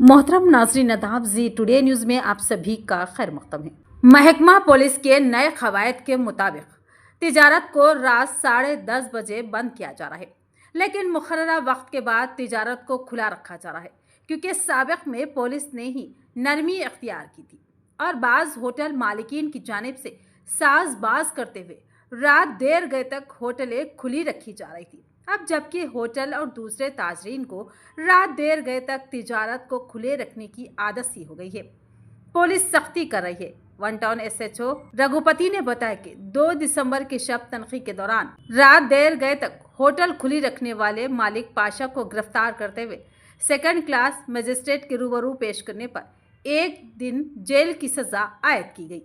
मोहतरम नाजरीन अदाब जी today news में आप सभी का खैर मकदम है। महकमा पुलिस के नए कवायद के मुताबिक तिजारत को रात 10:30 बजे बंद किया जा रहा है, लेकिन मुकर्ररा वक्त के बाद तिजारत को खुला रखा जा रहा है, क्योंकि साबिक में पुलिस ने ही नरमी अख्तियार की थी और बाज़ होटल मालिकीन की जानिब से साजबाज करते हुए रात देर गए तक होटलें खुली रखी जा रही थी। अब जबकि होटल और दूसरे ताजरीन को रात देर गए तक तिजारत को खुले रखने की आदत सी हो गई है, पुलिस सख्ती कर रही है। वन टाउन SHO रघुपति ने बताया कि 2 दिसंबर की शब तनखी के दौरान रात देर गए तक होटल खुली रखने वाले मालिक पाशा को गिरफ्तार करते हुए सेकंड क्लास मजिस्ट्रेट के रूबरू पेश करने पर 1 दिन जेल की सजा आयद की गई।